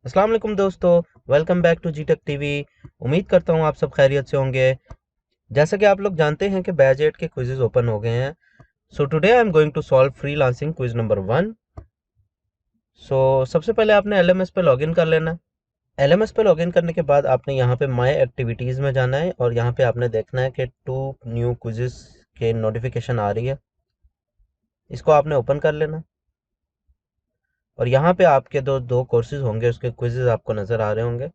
अस्सलाम वालेकुम दोस्तों। Welcome back to G Tech TV. उम्मीद करता हूँ आप सब खैरियत से होंगे। जैसा कि आप लोग जानते हैं कि बैच 8 के क्विजेज ओपन हो गए हैं। So today I am going to solve freelancing quiz number 1। सो सबसे पहले आपने एलएमएस पे लॉगिन कर लेना है। एलएमएस पे लॉगिन करने के बाद आपने यहाँ पे माय एक्टिविटीज़ में जाना है और यहाँ पे आपने देखना है कि 2 न्यू क्विजेस के नोटिफिकेशन आ रही है। इसको आपने ओपन कर लेना और यहाँ पे आपके दो दो कोर्सेज होंगे, उसके क्विजेज आपको नज़र आ रहे होंगे।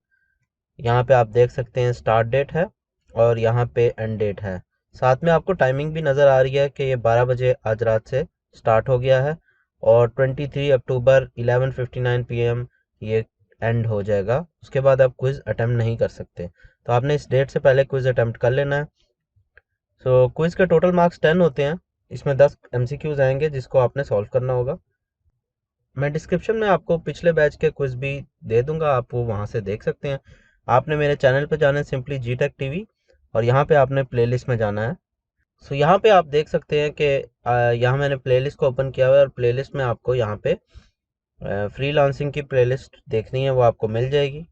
यहाँ पे आप देख सकते हैं स्टार्ट डेट है और यहाँ पे एंड डेट है। साथ में आपको टाइमिंग भी नज़र आ रही है कि ये 12 बजे आज रात से स्टार्ट हो गया है और 23 अक्टूबर 11:59 PM ये एंड हो जाएगा। उसके बाद आप क्विज़ अटेम्प्ट नहीं कर सकते, तो आपने इस डेट से पहले क्विज़ अटेम्प्ट कर लेना है। सो क्विज़ के टोटल मार्क्स 10 होते हैं। इसमें 10 MCQs आएंगे जिसको आपने सॉल्व करना होगा। मैं डिस्क्रिप्शन में आपको पिछले बैच के क्विज भी दे दूंगा, आप वो वहाँ से देख सकते हैं। आपने मेरे चैनल पर जाना है सिंपली जी टेक टीवी और यहाँ पे आपने प्लेलिस्ट में जाना है। सो यहाँ पे आप देख सकते हैं कि यहाँ मैंने प्लेलिस्ट को ओपन किया हुआ है और प्लेलिस्ट में आपको यहाँ पे फ्रीलांसिंग की प्लेलिस्ट देखनी है, वो आपको मिल जाएगी।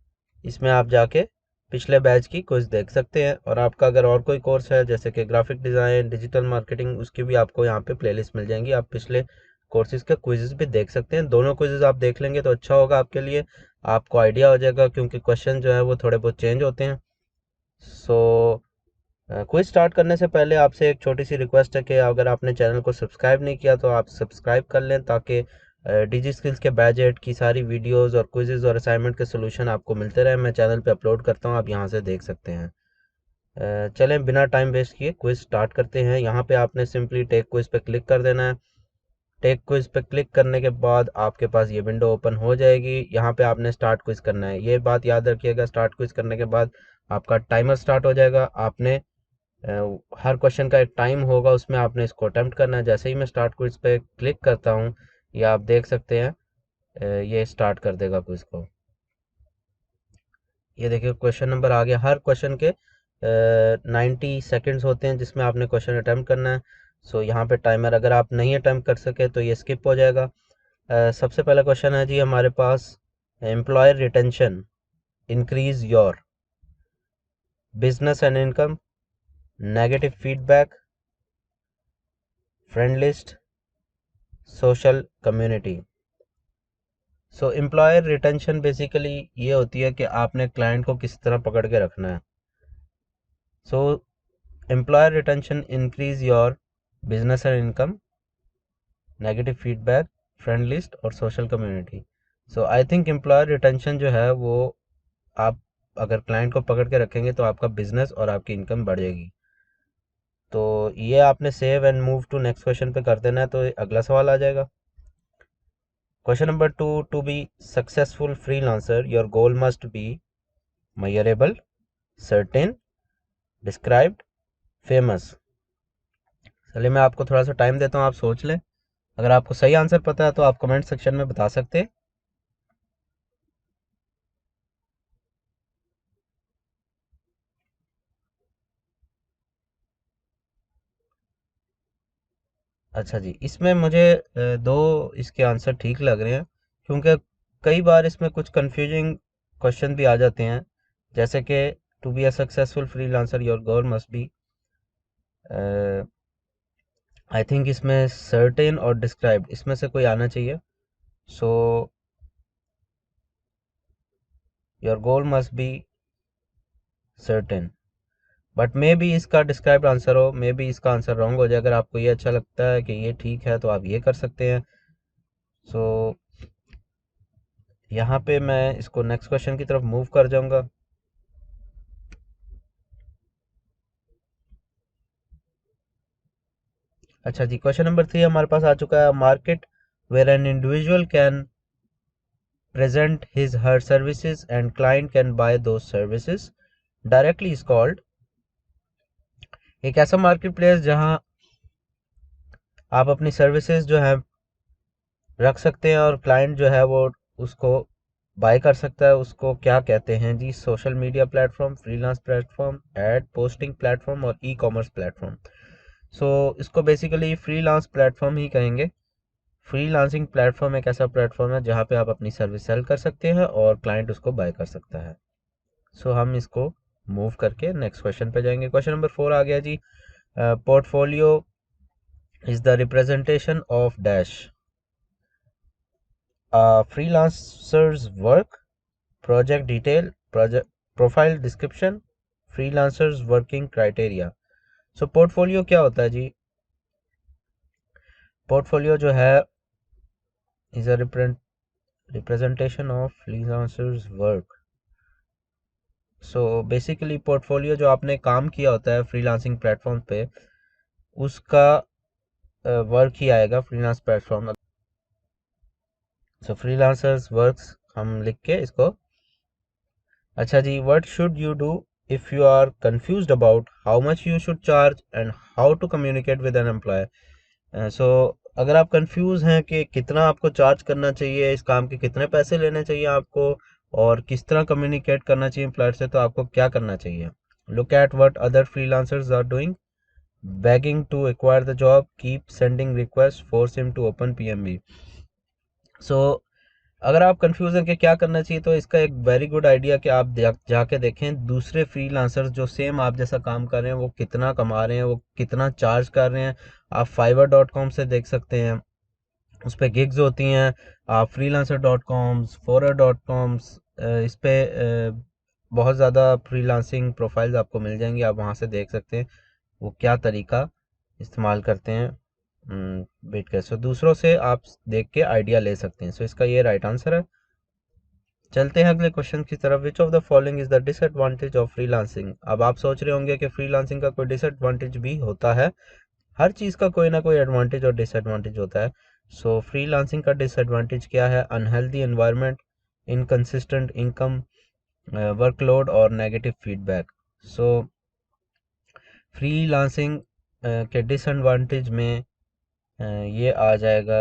इसमें आप जाके पिछले बैच की क्विज देख सकते हैं और आपका अगर और कोई कोर्स है जैसे कि ग्राफिक डिज़ाइन, डिजिटल मार्केटिंग, उसकी भी आपको यहाँ पे प्लेलिस्ट मिल जाएंगी। आप पिछले कोर्सेज के क्विजेस भी देख सकते हैं। दोनों क्विजेस आप देख लेंगे तो अच्छा होगा आपके लिए, आपको आइडिया हो जाएगा क्योंकि क्वेश्चन जो है वो थोड़े बहुत चेंज होते हैं। सो क्विज स्टार्ट करने से पहले आपसे एक छोटी सी रिक्वेस्ट है कि अगर आपने चैनल को सब्सक्राइब नहीं किया तो आप सब्सक्राइब कर लें, ताकि डिजी स्किल्स के बैच 8 की सारी वीडियोस और क्विजेज और असाइनमेंट के सोल्यूशन आपको मिलते रहे। मैं चैनल पे अपलोड करता हूँ, आप यहाँ से देख सकते हैं। चलें बिना टाइम वेस्ट किए क्विज स्टार्ट करते हैं। यहाँ पे आपने सिंपली टेक क्विज पे क्लिक कर देना है। टेक क्विज पे क्लिक करने के बाद आपके पास ये विंडो ओपन हो जाएगी। यहाँ पे आपने स्टार्ट क्विज करना है। ये बात याद रखिएगा, स्टार्ट क्विज करने के बाद आपका टाइमर स्टार्ट हो जाएगा। आपने हर क्वेश्चन का एक टाइम होगा, उसमें आपने इसको अटेम्प्ट करना है। जैसे ही मैं स्टार्ट क्विज पे क्लिक करता हूँ, ये आप देख सकते हैं, ये स्टार्ट कर देगा क्विज को। ये देखिए क्वेश्चन नंबर आ गया। हर क्वेश्चन के 90 सेकेंड्स होते हैं जिसमें आपने क्वेश्चन अटेम्प्ट करना है। सो यहाँ पे टाइमर अगर आप नहीं अटेम्प्ट कर सके तो ये स्किप हो जाएगा। सबसे पहला क्वेश्चन है जी हमारे पास, employer retention increase your business and income, negative feedback, friend list, social community. So employer retention basically ये होती है कि आपने क्लाइंट को किस तरह पकड़ के रखना है। So employer retention increase your business and income, negative feedback, friend list और social community. So I think employer retention जो है वो, आप अगर क्लाइंट को पकड़ के रखेंगे तो आपका बिजनेस और आपकी इनकम बढ़ेगी। तो ये आपने save and move to next question पे कर देना है, तो अगला सवाल आ जाएगा। Question number 2, to be successful freelancer your goal must be measurable, certain, described, famous. चलिए मैं आपको थोड़ा सा टाइम देता हूँ, आप सोच लें। अगर आपको सही आंसर पता है तो आप कमेंट सेक्शन में बता सकते हैं। अच्छा जी, इसमें मुझे दो इसके आंसर ठीक लग रहे हैं, क्योंकि कई बार इसमें कुछ कंफ्यूजिंग क्वेश्चन भी आ जाते हैं, जैसे कि to be a successful freelancer your goal must be, I think इसमें सर्टेन और डिस्क्राइब्ड इसमें से कोई आना चाहिए। So your goal must be certain, but maybe इसका डिस्क्राइब्ड आंसर हो, मे बी इसका आंसर रॉन्ग हो जाए। अगर आपको ये अच्छा लगता है कि ये ठीक है तो आप ये कर सकते हैं। सो यहाँ पे मैं इसको नेक्स्ट क्वेश्चन की तरफ मूव कर जाऊंगा। अच्छा जी, क्वेश्चन नंबर 3 हमारे पास आ चुका है। Market where an individual can present his her services and client can buy those services directly is called। एक ऐसा मार्केट प्लेस जहां आप अपनी सर्विसेज जो है रख सकते हैं और क्लाइंट जो है वो उसको बाय कर सकता है, उसको क्या कहते हैं जी? Social media platform, freelance platform, ad posting platform और ई कॉमर्स प्लेटफॉर्म। सो इसको बेसिकली फ्रीलांस प्लेटफॉर्म ही कहेंगे। फ्रीलांसिंग प्लेटफॉर्म एक ऐसा प्लेटफॉर्म है जहाँ पे आप अपनी सर्विस सेल कर सकते हैं और क्लाइंट उसको बाय कर सकता है। सो हम इसको मूव करके नेक्स्ट क्वेश्चन पे जाएंगे। क्वेश्चन नंबर 4 आ गया जी। Portfolio is the representation of dash freelancer's work, project detail, project profile description, freelancer's working criteria। So portfolio क्या होता है जी? पोर्टफोलियो जो है is a representation of freelancers work. So basically portfolio जो आपने काम किया होता है फ्रीलांसिंग प्लेटफॉर्म पे, उसका वर्क ही आएगा freelance platform. So freelancers works हम लिख के इसको, अच्छा जी, what should you do if you are confused about how much you should charge and how to communicate with an employer. So अगर आप कंफ्यूज हैं कि कितना आपको चार्ज करना चाहिए, इस काम के कितने पैसे लेने चाहिए आपको, और किस तरह कम्युनिकेट करना चाहिए एम्प्लॉयर से, तो आपको क्या करना चाहिए? Look at what other freelancers are doing, begging to acquire the job, keep sending requests, force him to open PMB। सो अगर आप कंफ्यूज हैं कि क्या करना चाहिए, तो इसका एक वेरी गुड आइडिया कि आप जाके देखें दूसरे फ्रीलांसर्स जो सेम आप जैसा काम कर रहे हैं वो कितना कमा रहे हैं, वो कितना चार्ज कर रहे हैं। आप fiverr.com से देख सकते हैं, उस पर गिग्स होती हैं। आप freelancer.com, forer.com, इस पे बहुत ज़्यादा फ्रीलांसिंग प्रोफाइल्स आपको मिल जाएंगी, आप वहाँ से देख सकते हैं वो क्या तरीका इस्तेमाल करते हैं बिट के। सो दूसरों से आप देख के आइडिया ले सकते हैं। सो इसका ये राइट आंसर है। चलते हैं अगले क्वेश्चन की तरफ। Which of the following is the disadvantage of freelancing? अब आप सोच रहे होंगे कि फ्रीलांसिंग का कोई डिसएडवांटेज भी होता है। हर चीज़ का कोई ना कोई एडवांटेज और डिसएडवांटेज होता है। सो फ्रीलांसिंग का डिसएडवांटेज क्या है? Unhealthy environment, inconsistent income, workload और नेगेटिव फीडबैक। सो फ्रीलांसिंग के डिसएडवांटेज में ये आ जाएगा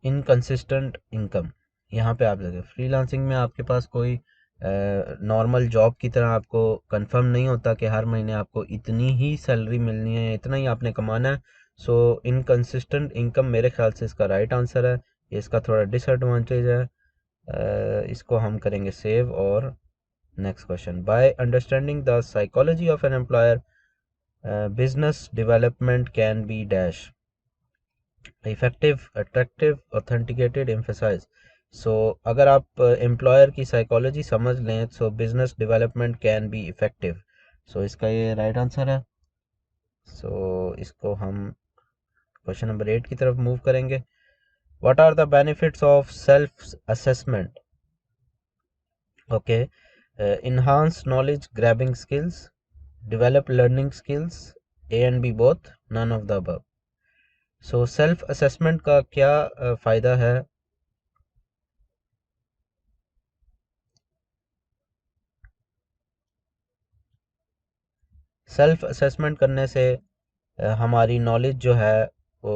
इनकंसिस्टेंट इनकम। यहाँ पे आप देखें फ्रीलांसिंग में आपके पास कोई नॉर्मल जॉब की तरह आपको कंफर्म नहीं होता कि हर महीने आपको इतनी ही सैलरी मिलनी है, इतना ही आपने कमाना है। सो इनकंसिस्टेंट इनकम मेरे ख्याल से इसका राइट आंसर है। ये इसका थोड़ा डिसएडवांटेज है। इसको हम करेंगे सेव। और next question, by understanding the psychology of an employer, business development can be dash effective, attractive, authenticated, emphasise. So अगर आप एम्प्लॉयर की साइकोलॉजी समझ लें तो business development can be effective. So इसका ये राइट आंसर है। सो इसको हम क्वेश्चन नंबर 8 की तरफ मूव करेंगे। What are the benefits of self assessment? Okay, enhance knowledge grabbing skills, develop learning skills, A and B both, none of the above। So self assessment का क्या फ़ायदा है? सेल्फ असेसमेंट करने से हमारी नॉलेज जो है वो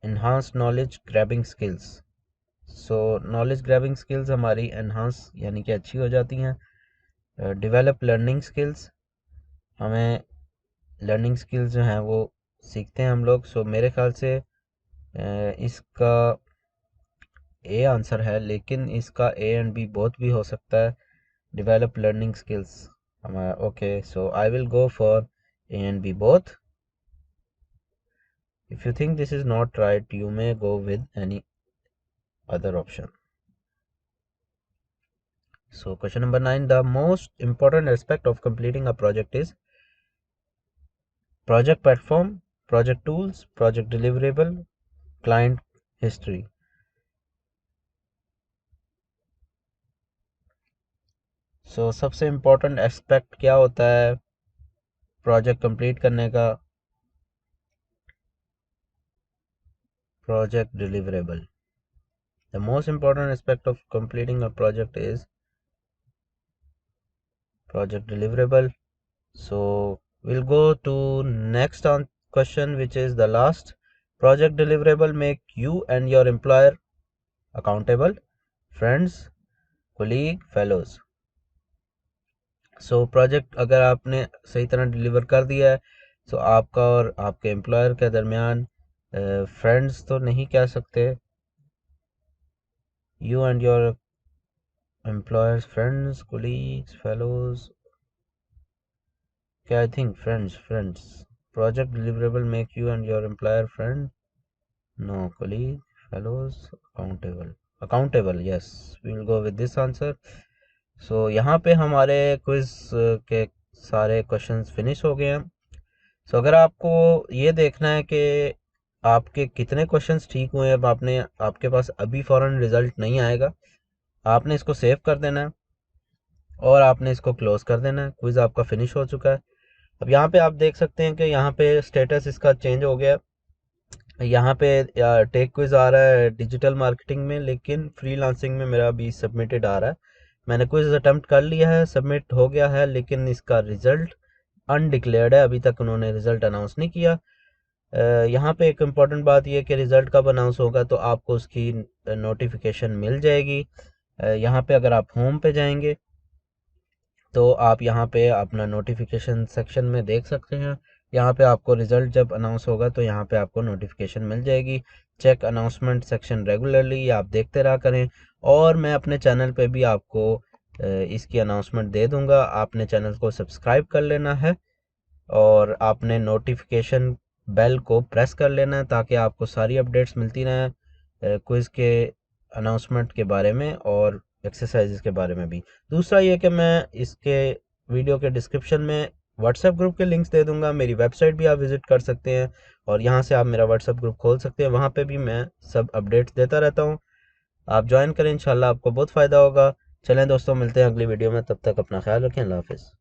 इन्हांस नॉलेज ग्रैबिंग स्किल्स। सो नॉलेज ग्रैबिंग स्किल्स हमारी एनहांस यानी कि अच्छी हो जाती हैं। डेवलप लर्निंग स्किल्स, हमें लर्निंग स्किल्स जो हैं वो सीखते हैं हम लोग। सो मेरे ख्याल से इसका ए आंसर है, लेकिन इसका ए एंड बी बोथ भी हो सकता है। डेवलप लर्निंग स्किल्स हमारा okay. So I will go for A and B both. If you think this is not right, you may go with any other option। So question number 9, the most important aspect of completing a project is project platform, project tools, project deliverable, client history। So सबसे important aspect क्या होता है project complete करने का? project deliverable। The most important aspect of completing a project is project deliverable। So we'll go to next on question, which is the last. Project deliverable make you and your employer accountable, friends, colleague, fellows। So project अगर आपने सही तरह deliver कर दिया है सो आपका और आपके एम्प्लॉयर के दरमियान फ्रेंड्स तो नहीं कह सकते, you and your employers friends, colleagues, fellows, क्या, I think friends project deliverable make you and your employer friend, no, colleague, fellows, accountable, yes, we will go with this answer. So यहाँ पे हमारे quiz के सारे questions finish हो गए हैं। सो अगर आपको ये देखना है कि आपके कितने क्वेश्चंस ठीक हुए हैं, अब आपके पास अभी फ़ौरन रिज़ल्ट नहीं आएगा, आपने इसको सेव कर देना है और आपने इसको क्लोज़ कर देना है। क्विज़ आपका फिनिश हो चुका है। अब यहाँ पे आप देख सकते हैं कि यहाँ पे स्टेटस इसका चेंज हो गया। यहाँ पे टेक क्विज आ रहा है डिजिटल मार्केटिंग में, लेकिन फ्रीलांसिंग में मेरा अभी सबमिटेड आ रहा है। मैंने क्विज अटेम्प्ट कर लिया है, सबमिट हो गया है, लेकिन इसका रिजल्ट अनडिक्लेयर्ड है, अभी तक उन्होंने रिजल्ट अनाउंस नहीं किया। यहाँ पे एक इम्पॉर्टेंट बात यह कि रिजल्ट कब अनाउंस होगा तो आपको उसकी नोटिफिकेशन मिल जाएगी। यहाँ पे अगर आप होम पे जाएंगे तो आप यहाँ पे अपना नोटिफिकेशन सेक्शन में देख सकते हैं। यहाँ पे आपको रिजल्ट जब अनाउंस होगा तो यहाँ पे आपको नोटिफिकेशन मिल जाएगी। चेक अनाउंसमेंट सेक्शन रेगुलरली, आप देखते रहा करें। और मैं अपने चैनल पे भी आपको इसकी अनाउंसमेंट दे दूंगा। आपने चैनल को सब्सक्राइब कर लेना है और आपने नोटिफिकेशन बेल को प्रेस कर लेना है ताकि आपको सारी अपडेट्स मिलती रहें क्विज़ के अनाउंसमेंट के बारे में और एक्सरसाइजेस के बारे में भी। दूसरा ये कि मैं इसके वीडियो के डिस्क्रिप्शन में व्हाट्सएप ग्रुप के लिंक्स दे दूंगा, मेरी वेबसाइट भी आप विज़िट कर सकते हैं और यहाँ से आप मेरा व्हाट्सएप ग्रुप खोल सकते हैं, वहाँ पे भी मैं सब अपडेट्स देता रहता हूँ। आप ज्वाइन करें, इंशाल्लाह आपको बहुत फ़ायदा होगा। चलें दोस्तों, मिलते हैं अगली वीडियो में, तब तक अपना ख्याल रखें, अल्लाह हाफिज़।